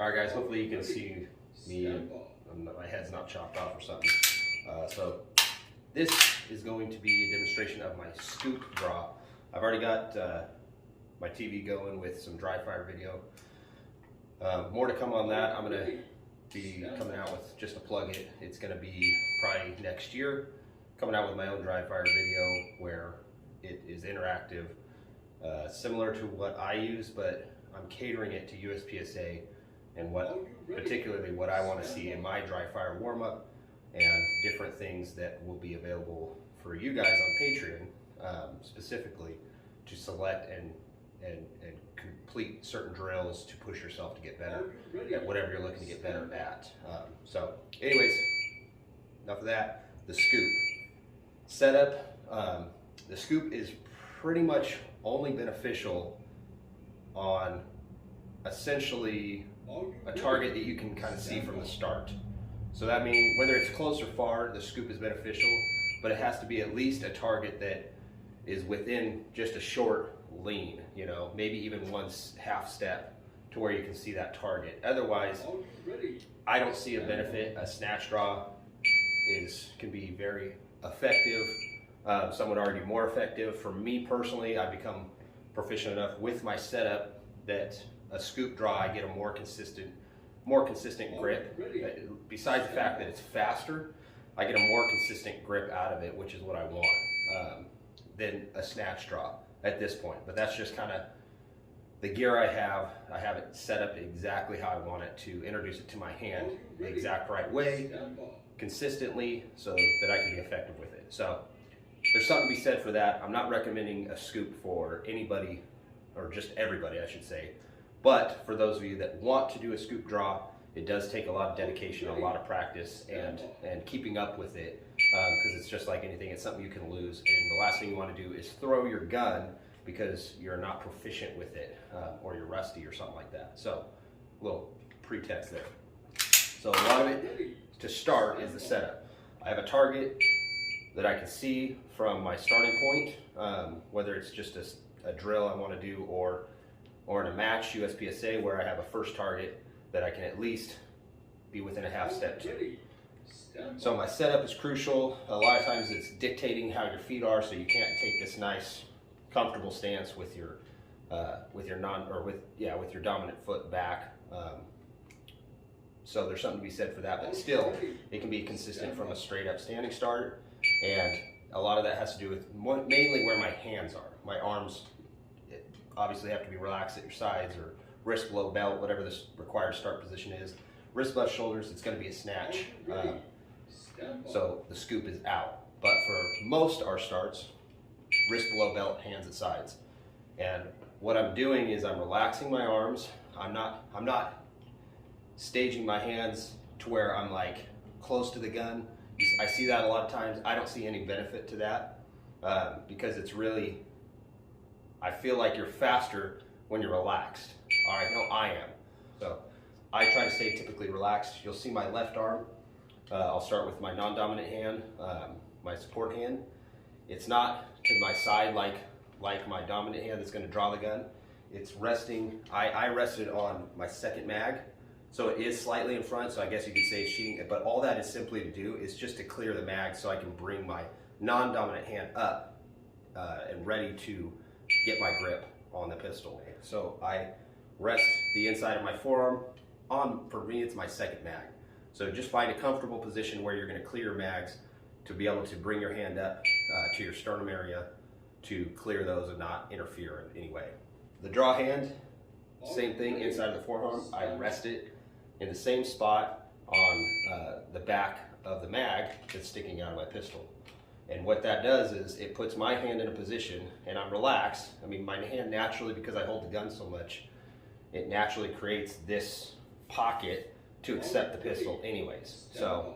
Alright guys, hopefully you can see me. My head's not chopped off or something. So this is going to be a demonstration of my scoop draw. I've already got my TV going with some dry fire video. More to come on that. I'm going to be coming out with just a plug-it. It's going to be probably next year, coming out with my own dry fire video where it is interactive, similar to what I use, but I'm catering it to USPSA and particularly what I want to see in my dry fire warm-up, and different things that will be available for you guys on Patreon, specifically to select and complete certain drills to push yourself to get better at whatever you're looking to get better at. So anyways, enough of that. The scoop setup. The scoop is pretty much only beneficial on essentially a target that you can kind of see from the start. So that means whether it's close or far, the scoop is beneficial, but it has to be at least a target that is within just a short lean, you know, maybe even one half step to where you can see that target. Otherwise, I don't see a benefit. A snatch draw can be very effective. Some would argue more effective. For me personally, I've become proficient enough with my setup that a scoop draw, I get a more consistent grip. Besides the fact that it's faster, I get a more consistent grip out of it, which is what I want, than a snatch draw at this point. But that's just kind of the gear I have. I have it set up exactly how I want it to introduce it to my hand the exact right way, consistently, so that I can be effective with it. So there's something to be said for that. I'm not recommending a scoop for anybody, or just everybody, I should say. But for those of you that want to do a scoop draw, it does take a lot of dedication, a lot of practice, and keeping up with it, because it's just like anything, it's something you can lose. And the last thing you want to do is throw your gun because you're not proficient with it, or you're rusty or something like that. So, a little pretext there. So a lot of it, to start, is the setup. I have a target that I can see from my starting point, whether it's just a drill I want to do, or in a match, USPSA, where I have a first target that I can at least be within a half step to. So my setup is crucial. A lot of times it's dictating how your feet are, so you can't take this nice, comfortable stance with your dominant foot back. So there's something to be said for that, but still, it can be consistent from a straight up standing start, and a lot of that has to do with mainly where my hands are. My arms obviously have to be relaxed at your sides, or wrist below belt, whatever this required start position is. Wrist above shoulders, it's going to be a snatch. So the scoop is out. But for most our starts, wrist below belt, hands at sides. And what I'm doing is I'm relaxing my arms. I'm not staging my hands to where I'm like close to the gun. I see that a lot of times. I don't see any benefit to that, because it's really, I feel like you're faster when you're relaxed. All right, no, I am. So I try to stay typically relaxed. You'll see my left arm. I'll start with my non-dominant hand, my support hand. It's not to my side like my dominant hand that's going to draw the gun. It's resting. I rested on my second mag, so it is slightly in front. So I guess you could say it's cheating. But all that is simply to do is just to clear the mag, so I can bring my non-dominant hand up and ready to get my grip on the pistol. So I rest the inside of my forearm on, for me, it's my second mag. So just find a comfortable position where you're going to clear your mags to be able to bring your hand up to your sternum area to clear those and not interfere in any way. The draw hand, same thing, inside of the forearm. I rest it in the same spot on the back of the mag that's sticking out of my pistol. And what that does is it puts my hand in a position, and I'm relaxed. I mean, my hand naturally, because I hold the gun so much, it naturally creates this pocket to accept the pistol anyways. So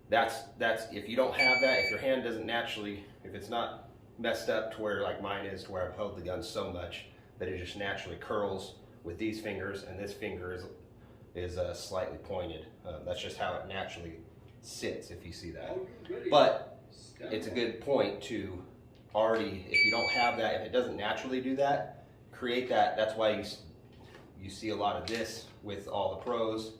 that's if you don't have that, if your hand doesn't naturally, if it's not messed up to where like mine is, to where I've held the gun so much that it just naturally curls with these fingers, and this finger is slightly pointed. That's just how it naturally sits, if you see that. But it's a good point to already, if you don't have that, if it doesn't naturally do that, create that. That's why you see a lot of this with all the pros,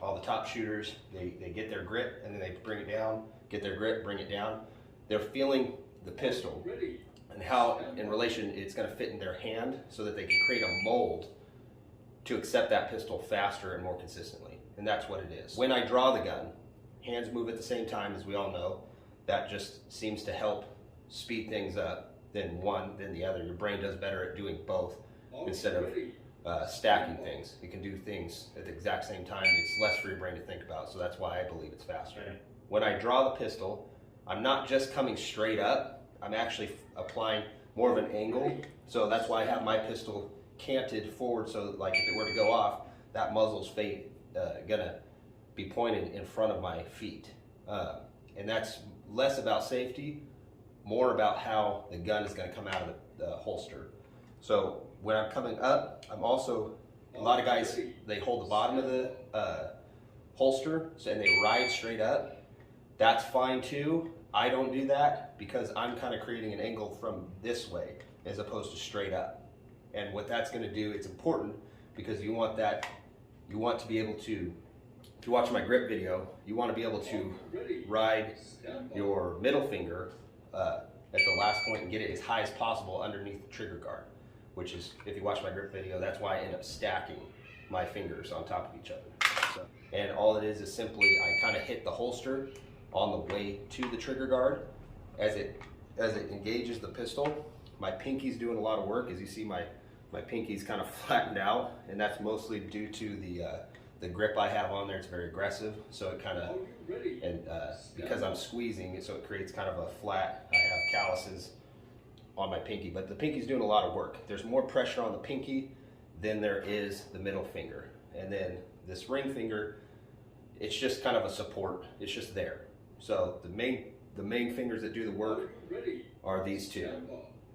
all the top shooters. They get their grip and then they bring it down, get their grip, bring it down. They're feeling the pistol and how in relation it's going to fit in their hand so that they can create a mold to accept that pistol faster and more consistently. And that's what it is. When I draw the gun, hands move at the same time, as we all know. That just seems to help speed things up than one than the other. Your brain does better at doing both instead of stacking things. It can do things at the exact same time. It's less for your brain to think about, so that's why I believe it's faster. Okay. When I draw the pistol, I'm not just coming straight up, I'm actually applying more of an angle. So that's why I have my pistol canted forward, so like if it were to go off, that muzzle's gonna be pointed in front of my feet. And that's less about safety, more about how the gun is gonna come out of the holster. So when I'm coming up, I'm also, a lot of guys, they hold the bottom of the holster and they ride straight up. That's fine too. I don't do that because I'm kind of creating an angle from this way as opposed to straight up. And what that's going to do, it's important because you want to be able to, if you watch my grip video, you want to be able to ride your middle finger at the last point and get it as high as possible underneath the trigger guard, which is, if you watch my grip video, that's why I end up stacking my fingers on top of each other. So, and all it is simply, I kind of hit the holster on the way to the trigger guard. As it engages the pistol, my pinky's doing a lot of work. As you see, my pinky's kind of flattened out, and that's mostly due to the grip I have on there. It's very aggressive, so it kind of, and because I'm squeezing it, so it creates kind of a flat, I have calluses on my pinky, but the pinky's doing a lot of work. There's more pressure on the pinky than there is the middle finger. And then this ring finger, it's just kind of a support. It's just there. So the main fingers that do the work are these two,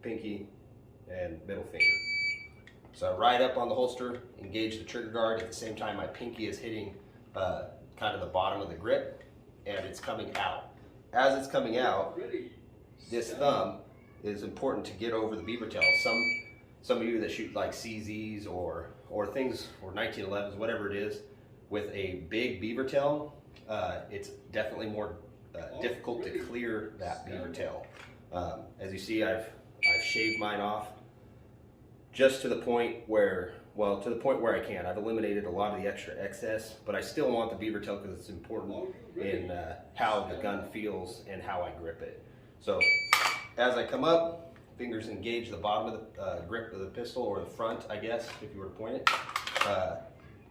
pinky and middle finger. So I ride up on the holster, engage the trigger guard. At the same time, my pinky is hitting kind of the bottom of the grip, and it's coming out. As it's coming out, this thumb is important to get over the beaver tail. Some of you that shoot like CZs or things, or 1911s, whatever it is, with a big beaver tail, it's definitely more difficult to clear that beaver tail. As you see, I've shaved mine off just to the point where, well, to the point where I can. I've eliminated a lot of the extra excess, but I still want the beaver tail because it's important in how the gun feels and how I grip it. So as I come up, fingers engage the bottom of the grip of the pistol, or the front, I guess, if you were to point it,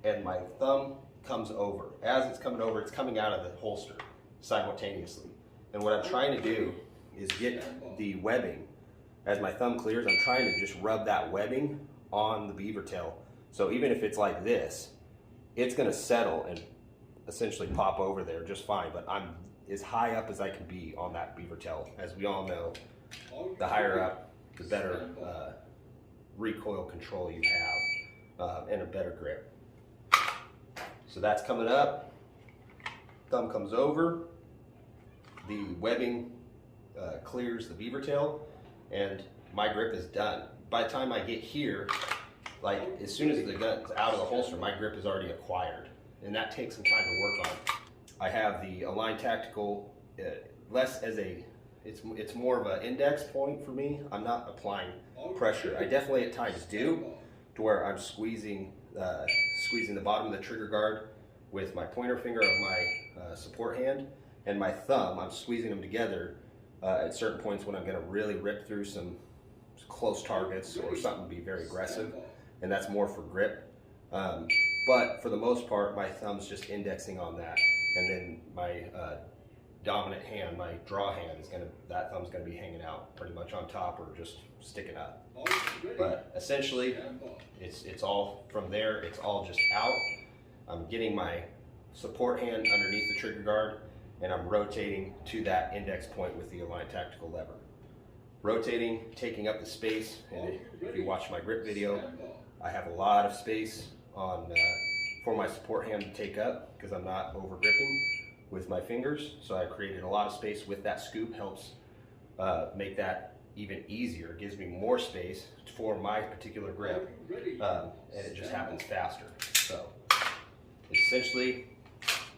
and my thumb comes over. As it's coming over, it's coming out of the holster simultaneously. And what I'm trying to do is get the webbing. As my thumb clears, I'm trying to just rub that webbing on the beaver tail. So even if it's like this, it's gonna settle and essentially pop over there just fine, but I'm as high up as I can be on that beaver tail. As we all know, the higher up, the better recoil control you have and a better grip. So that's coming up, thumb comes over, the webbing clears the beaver tail, and my grip is done. By the time I get here, like as soon as the gun's out of the holster, my grip is already acquired, and that takes some time to work on. I have the Align Tactical less as a, it's more of an index point for me. I'm not applying pressure. I definitely at times do, to where I'm squeezing the bottom of the trigger guard with my pointer finger of my support hand, and my thumb, I'm squeezing them together at certain points when I'm gonna really rip through some close targets or something, be very aggressive, and that's more for grip. But for the most part, my thumb's just indexing on that, and then my dominant hand, my draw hand, that thumb's gonna be hanging out pretty much on top or just sticking up. But essentially, it's all from there. It's all just out. I'm getting my support hand underneath the trigger guard, and I'm rotating to that index point with the Align Tactical lever. Rotating, taking up the space, and if you watch my grip video, I have a lot of space on for my support hand to take up because I'm not over gripping with my fingers. So I created a lot of space with that scoop, helps make that even easier. It gives me more space for my particular grip, and it just happens faster. So essentially,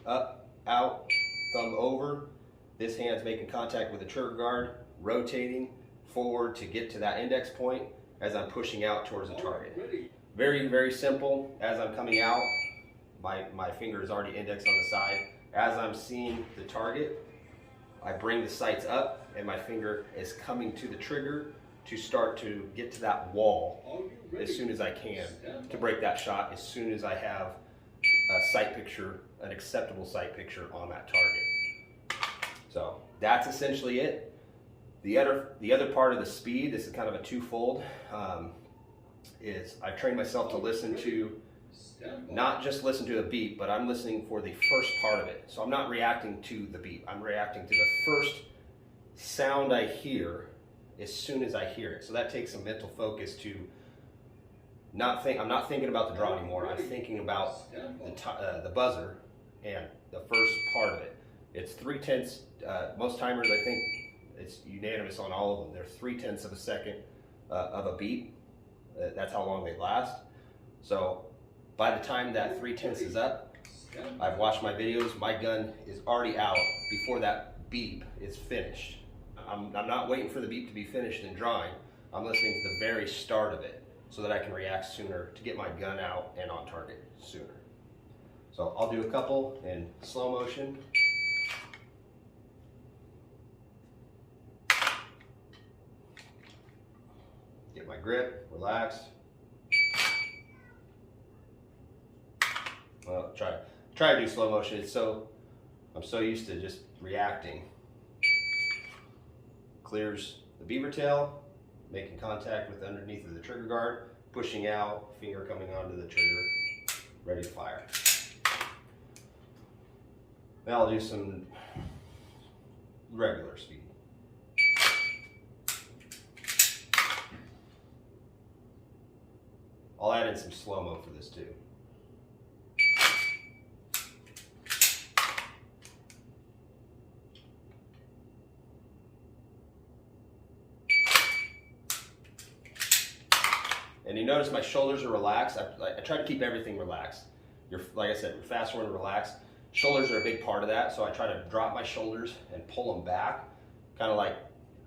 up, out, thumb over. This hand's making contact with the trigger guard, rotating forward to get to that index point as I'm pushing out towards the target. Very, very simple. As I'm coming out, my finger is already indexed on the side. As I'm seeing the target, I bring the sights up and my finger is coming to the trigger to start to get to that wall as soon as I can to break that shot as soon as I have a sight picture, an acceptable sight picture on that target. So that's essentially it. The other part of the speed, this is kind of a twofold, is I've trained myself to listen to, not just listen to a beep, but I'm listening for the first part of it. So I'm not reacting to the beep. I'm reacting to the first sound I hear as soon as I hear it. So that takes some mental focus to I'm not thinking about the draw anymore. I'm thinking about the buzzer and the first part of it. It's 3/10. Most timers, I think it's unanimous on all of them. They're 3/10 of a second of a beep. That's how long they last. So by the time that 3/10 is up, I've watched my videos. My gun is already out before that beep is finished. I'm not waiting for the beep to be finished and drawing. I'm listening to the very start of it so that I can react sooner to get my gun out and on target sooner. So I'll do a couple in slow motion. Get my grip, relax. Well, try to do slow motion. I'm so used to just reacting. Clears the beaver tail, making contact with underneath of the trigger guard, pushing out, finger coming onto the trigger, ready to fire. Now I'll do some regular speed. I'll add in some slow-mo for this too. And you notice my shoulders are relaxed. I try to keep everything relaxed. Like I said, fast one and relaxed. Shoulders are a big part of that, so I try to drop my shoulders and pull them back. Kind of like,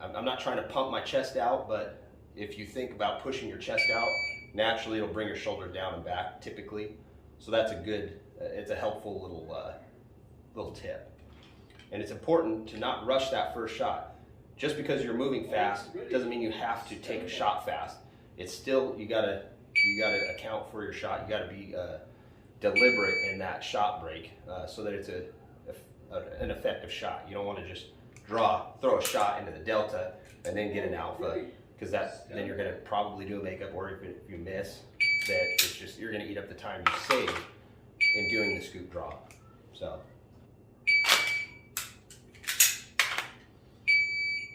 I'm not trying to pump my chest out, but if you think about pushing your chest out, naturally it'll bring your shoulders down and back typically. So that's a good, it's a helpful little tip. And it's important to not rush that first shot. Just because you're moving fast doesn't mean you have to take a shot fast. It's still, you gotta account for your shot. You gotta be deliberate in that shot break so that it's an effective shot. You don't want to just throw a shot into the delta and then get an alpha, because then you're gonna probably do a makeup, or if you miss, that it's just, you're gonna eat up the time you save in doing the scoop draw.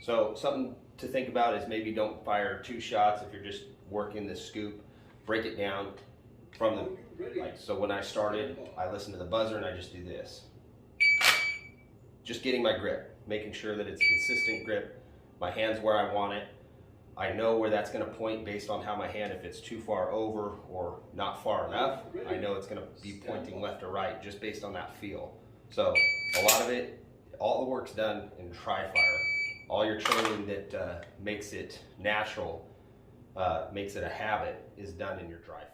So something to think about is maybe don't fire 2 shots if you're just working the scoop. Break it down from so when I started, I listened to the buzzer and I just do this. Just getting my grip, making sure that it's a consistent grip. My hand's where I want it. I know where that's gonna point based on how my hand, if it's too far over or not far enough, I know it's gonna be pointing left or right just based on that feel. So a lot of it, all the work's done in Tri-Fire. All your training that makes it natural, makes it a habit, is done in your Tri-Fire.